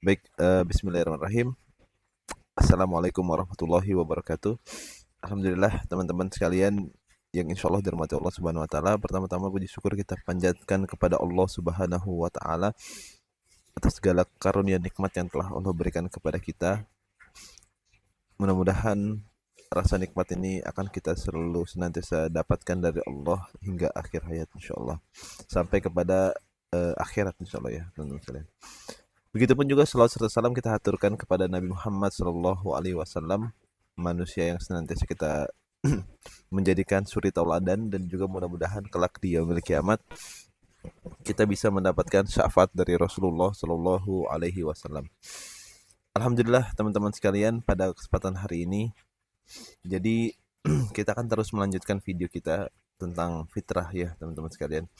Baik, bismillahirrahmanirrahim. Assalamualaikum warahmatullahi wabarakatuh. Alhamdulillah teman-teman sekalian yang insya Allah dirahmati Allah Subhanahu wa taala. Pertama-tama puji syukur kita panjatkan kepada Allah Subhanahu wa taala atas segala karunia nikmat yang telah Allah berikan kepada kita. Mudah-mudahan rasa nikmat ini akan kita selalu senantiasa dapatkan dari Allah hingga akhir hayat insya Allah. Sampai kepada akhirat insya Allah ya teman-teman sekalian. Begitupun juga salawat serta salam kita haturkan kepada Nabi Muhammad Sallallahu Alaihi Wasallam, manusia yang senantiasa kita menjadikan suri tauladan, dan juga mudah-mudahan kelak di yaumil kiamat kita bisa mendapatkan syafaat dari Rasulullah Sallallahu Alaihi Wasallam. Alhamdulillah teman-teman sekalian, pada kesempatan hari ini jadi kita akan terus melanjutkan video kita tentang fitrah ya teman-teman sekalian.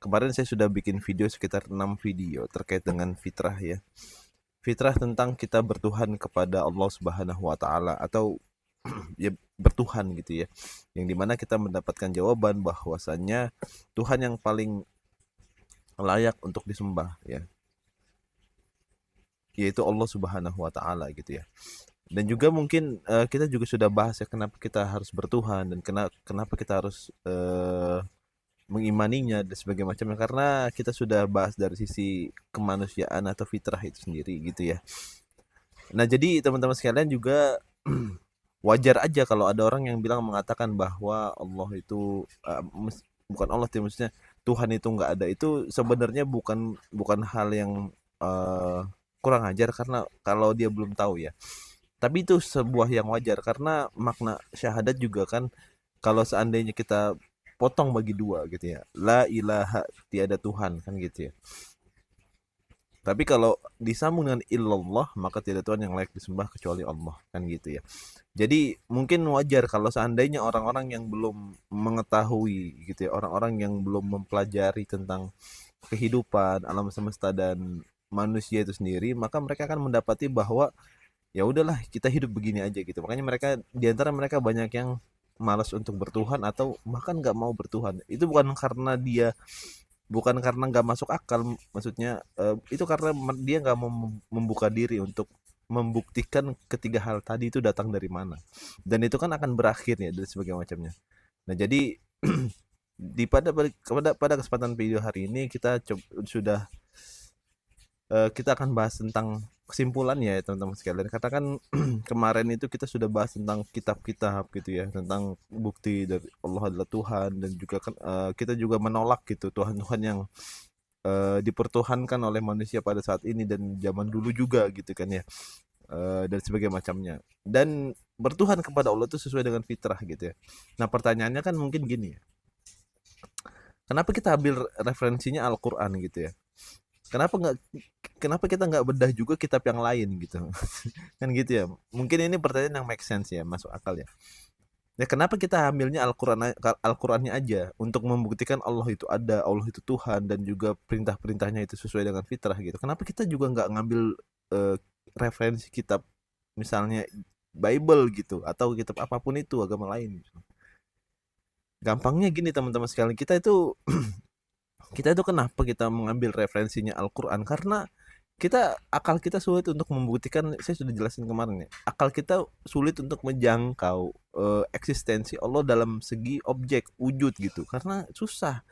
Kemarin saya sudah bikin video sekitar 6 video terkait dengan fitrah ya. Fitrah tentang kita bertuhan kepada Allah Subhanahu wa taala, atau ya bertuhan gitu ya. Yang dimana kita mendapatkan jawaban bahwasannya Tuhan yang paling layak untuk disembah ya, yaitu Allah Subhanahu wa taala gitu ya. Dan juga mungkin kita juga sudah bahas ya kenapa kita harus bertuhan dan kenapa kita harus mengimaninya dan sebagainya macamnya, karena kita sudah bahas dari sisi kemanusiaan atau fitrah itu sendiri gitu ya. Nah, jadi teman-teman sekalian juga wajar aja kalau ada orang yang bilang mengatakan bahwa Allah itu bukan Allah, maksudnya Tuhan itu nggak ada. Itu sebenarnya bukan bukan hal yang kurang ajar karena kalau dia belum tahu ya. Tapi itu sebuah yang wajar karena makna syahadat juga kan, kalau seandainya kita potong bagi dua gitu ya. La ilaha, tiada Tuhan kan gitu ya. Tapi kalau disambung dengan illallah, maka tidak Tuhan yang layak disembah kecuali Allah kan gitu ya. Jadi mungkin wajar kalau seandainya orang-orang yang belum mengetahui gitu ya, orang-orang yang belum mempelajari tentang kehidupan alam semesta dan manusia itu sendiri, maka mereka akan mendapati bahwa ya udahlah kita hidup begini aja gitu. Makanya mereka, di antara mereka banyak yang malas untuk bertuhan atau bahkan nggak mau bertuhan. Itu bukan karena nggak masuk akal, maksudnya itu karena dia nggak mau membuka diri untuk membuktikan ketiga hal tadi itu datang dari mana, dan itu kan akan berakhir ya dan sebagainya macamnya. Nah jadi pada kesempatan video hari ini sudah kita akan bahas tentang kesimpulannya ya teman-teman sekalian. Katakan kemarin itu kita sudah bahas tentang kitab-kitab gitu ya, tentang bukti dari Allah adalah Tuhan, dan juga kan kita juga menolak gitu Tuhan-Tuhan yang dipertuhankan oleh manusia pada saat ini dan zaman dulu juga gitu kan ya, dan sebagainya macamnya. Dan bertuhan kepada Allah itu sesuai dengan fitrah gitu ya. Nah pertanyaannya kan mungkin gini ya, kenapa kita ambil referensinya Al-Quran gitu ya, kenapa nggak kenapa kita nggak bedah juga kitab yang lain gitu kan gitu ya. Mungkin ini pertanyaan yang make sense ya, masuk akal ya. Ya kenapa kita ambilnya Al-Qur'annya aja untuk membuktikan Allah itu ada, Allah itu Tuhan, dan juga perintah-perintahnya itu sesuai dengan fitrah gitu. Kenapa kita juga nggak ngambil eh, referensi kitab misalnya Bible gitu, atau kitab apapun itu agama lain gitu. Gampangnya gini teman-teman sekalian, kita itu kenapa kita mengambil referensinya Al-Quran, karena akal kita sulit untuk membuktikan. Saya sudah jelasin kemarin ya, akal kita sulit untuk menjangkau eksistensi Allah dalam segi objek wujud gitu, karena susah.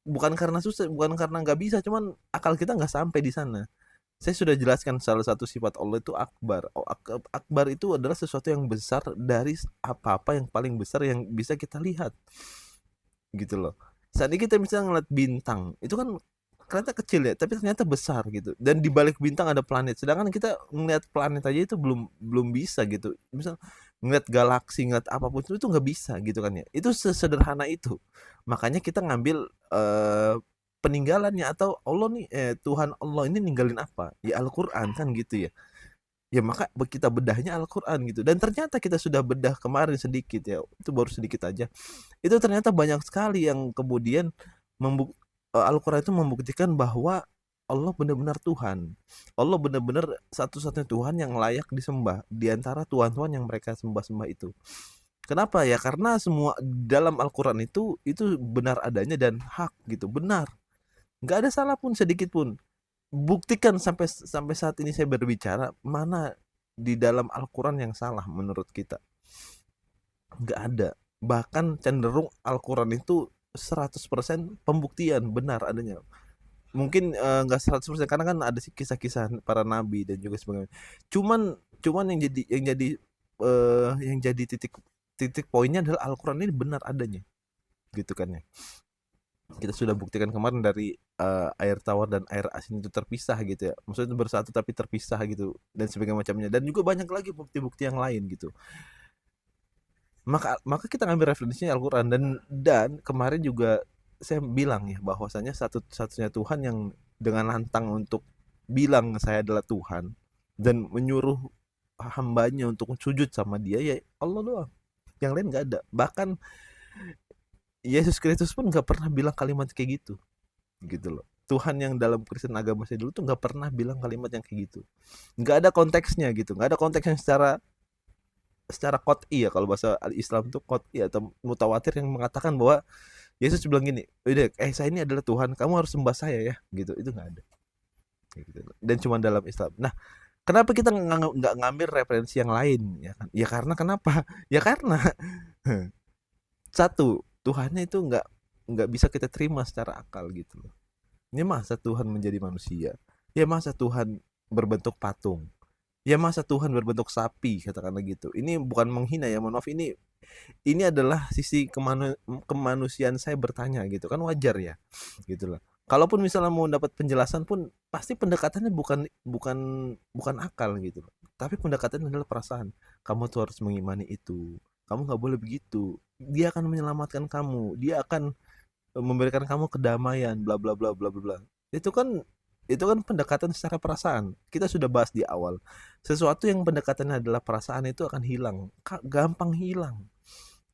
Bukan karena nggak bisa, cuman akal kita nggak sampai di sana. Saya sudah jelaskan salah satu sifat Allah itu akbar. Akbar itu adalah sesuatu yang besar dari apa-apa, yang paling besar yang bisa kita lihat gitu loh. Saat ini kita bisa ngeliat bintang, itu kan ternyata kecil ya, tapi ternyata besar gitu. Dan di balik bintang ada planet. Sedangkan kita ngeliat planet aja itu belum belum bisa gitu. Misal ngeliat galaksi, ngeliat apapun itu nggak bisa gitu kan ya. Itu sesederhana itu. Makanya kita ngambil peninggalannya, atau Allah nih, Tuhan Allah ini ninggalin apa? Ya Al-Qur'an kan gitu ya. Ya maka kita bedahnya Al-Quran gitu. Dan ternyata kita sudah bedah kemarin sedikit ya, itu baru sedikit aja. Itu ternyata banyak sekali yang kemudian Al-Quran itu membuktikan bahwa Allah benar-benar Tuhan. Allah benar-benar satu-satunya Tuhan yang layak disembah di antara Tuhan-Tuhan yang mereka sembah-sembah itu. Kenapa ya? Karena semua dalam Al-Quran itu benar adanya dan hak gitu, benar. Nggak ada salah pun sedikit pun. buktikan sampai sampai saat ini saya berbicara, mana di dalam Al-Quran yang salah menurut kita? Nggak ada. Bahkan cenderung Al-Quran itu 100% pembuktian benar adanya. Mungkin nggak 100% karena kan ada kisah-kisah para nabi dan juga sebagainya. Cuman cuman yang jadi titik titik poinnya adalah Al-Quran ini benar adanya, gitu kan ya. Kita sudah buktikan kemarin dari air tawar dan air asin itu terpisah gitu ya. Maksudnya bersatu tapi terpisah gitu dan sebagainya macamnya. Dan juga banyak lagi bukti-bukti yang lain gitu. Maka kita ngambil referensinya Al-Quran dan kemarin juga saya bilang ya bahwasanya satu-satunya Tuhan yang dengan lantang untuk bilang saya adalah Tuhan dan menyuruh hambanya untuk sujud sama dia ya Allah doang. Yang lain nggak ada. Bahkan Yesus Kristus pun nggak pernah bilang kalimat kayak gitu loh. Tuhan yang dalam Kristen agama saya dulu tuh nggak pernah bilang kalimat yang kayak gitu. Nggak ada konteksnya gitu. Nggak ada konteks yang secara qot'i ya, kalau bahasa Islam tuh qot'i atau mutawatir yang mengatakan bahwa Yesus bilang gini, udah saya ini adalah Tuhan, kamu harus sembah saya ya, gitu. Itu nggak ada gitu. Dan cuma dalam Islam. Nah, kenapa kita nggak ngambil referensi yang lain ya kan? Ya karena kenapa? Ya karena satu, Tuhannya itu nggak bisa kita terima secara akal gitu loh. Ini masa Tuhan menjadi manusia? Ya masa Tuhan berbentuk patung? Ya masa Tuhan berbentuk sapi, katakanlah gitu. Ini bukan menghina ya, mohon maaf, ini adalah sisi kemanusiaan saya bertanya gitu kan, wajar ya gitu loh. Kalaupun misalnya mau dapat penjelasan pun pasti pendekatannya bukan bukan bukan akal gitu loh. Tapi pendekatannya adalah perasaan. Kamu tuh harus mengimani itu. Kamu nggak boleh begitu. Dia akan menyelamatkan kamu. Dia akan memberikan kamu kedamaian, bla bla bla bla bla. Itu kan pendekatan secara perasaan. Kita sudah bahas di awal. Sesuatu yang pendekatannya adalah perasaan itu akan hilang. Gampang hilang.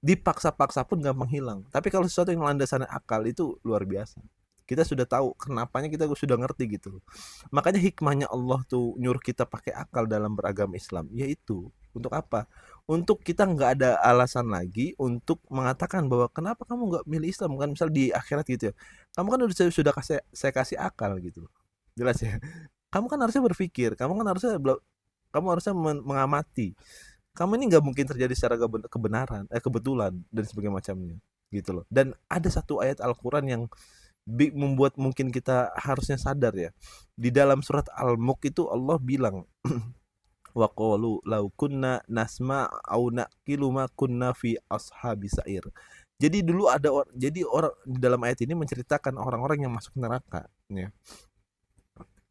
Dipaksa-paksa pun gampang hilang. Tapi kalau sesuatu yang landasannya akal itu luar biasa. Kita sudah tahu kenapanya, kita sudah ngerti gitu. Makanya hikmahnya Allah tuh nyuruh kita pakai akal dalam beragama Islam. Yaitu untuk apa? Untuk kita nggak ada alasan lagi untuk mengatakan bahwa kenapa kamu nggak milih Islam kan, misal di akhirat gitu ya. Kamu kan sudah saya kasih akal gitu. Jelas ya. Kamu kan harusnya berpikir, kamu harusnya mengamati. Kamu ini nggak mungkin terjadi secara kebenaran, kebetulan dan sebagainya macamnya, gitu loh. Dan ada satu ayat Al-Quran yang membuat mungkin kita harusnya sadar ya. Di dalam surat Al-Mulk itu Allah bilang, wa qalu law kunna nasma au naqilu ma kunna fi ashabis sa'ir. Jadi dulu jadi orang di dalam ayat ini menceritakan orang-orang yang masuk neraka ya.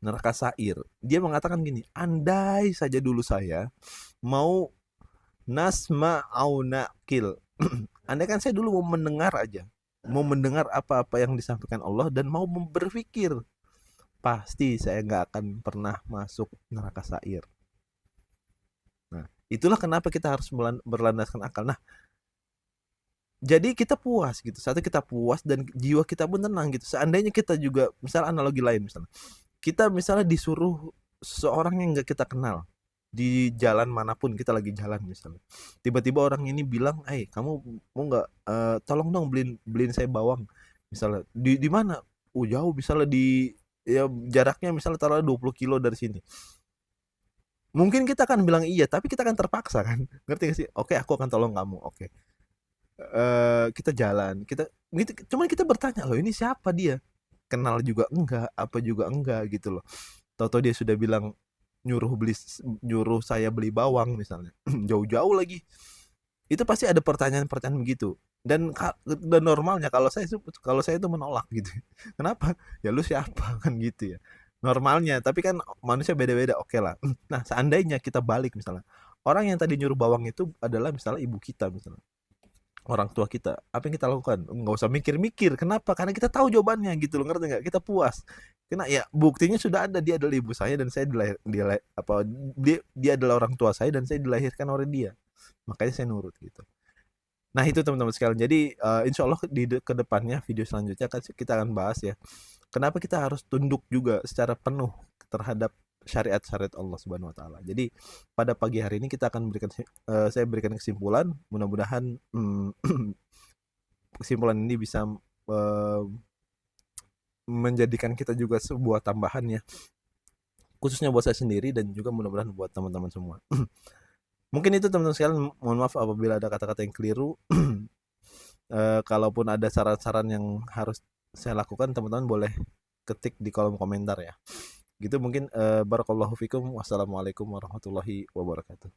Neraka Sa'ir. Dia mengatakan gini, andai saja dulu saya mau nasma au naqil. Andai kan saya dulu mau mendengar aja, mau mendengar apa-apa yang disampaikan Allah dan mau berpikir, pasti saya nggak akan pernah masuk neraka Sa'ir. Nah, itulah kenapa kita harus berlandaskan akal. Nah, jadi kita puas gitu. Satu, kita puas dan jiwa kita pun tenang gitu. Seandainya kita juga, misal analogi lain misalnya, kita misalnya disuruh seorang yang nggak kita kenal di jalan manapun, kita lagi jalan misalnya, tiba-tiba orang ini bilang, kamu mau nggak tolong dong beliin saya bawang misalnya, di mana, jauh misalnya, ya jaraknya misalnya taruh 20 kilo dari sini. Mungkin kita akan bilang iya, tapi kita akan terpaksa kan, ngerti gak sih? Oke, aku akan tolong kamu, oke. Kita jalan, cuman kita bertanya, loh ini siapa dia, kenal juga enggak, apa juga enggak gitu loh. Tahu-tahu dia sudah bilang nyuruh saya beli bawang misalnya, jauh-jauh lagi. Itu pasti ada pertanyaan-pertanyaan begitu. Dan normalnya kalau saya itu menolak gitu. Kenapa? Ya lu siapa kan gitu ya. Normalnya, tapi kan manusia beda-beda, oke lah. Nah, seandainya kita balik misalnya, orang yang tadi nyuruh bawang itu adalah misalnya ibu kita misalnya, orang tua kita, apa yang kita lakukan? Nggak usah mikir-mikir. Kenapa? Karena kita tahu jawabannya gitu loh, ngerti nggak? Kita puas. Karena ya buktinya sudah ada, dia adalah ibu saya dan saya dia adalah orang tua saya dan saya dilahirkan oleh dia. Makanya saya nurut gitu. Nah itu teman-teman sekalian. Jadi insya Allah di kedepannya video selanjutnya kita akan bahas ya. Kenapa kita harus tunduk juga secara penuh terhadap syariat-syariat Allah Subhanahu wa taala. Jadi pada pagi hari ini saya berikan kesimpulan, mudah-mudahan kesimpulan ini bisa menjadikan kita juga sebuah tambahan ya khususnya buat saya sendiri dan juga mudah-mudahan buat teman-teman semua. Mungkin itu teman-teman sekalian, mohon maaf apabila ada kata-kata yang keliru. Kalaupun ada saran-saran yang harus saya lakukan, teman-teman boleh ketik di kolom komentar ya. Gitu mungkin, barakallahu fikum. Wassalamualaikum warahmatullahi wabarakatuh.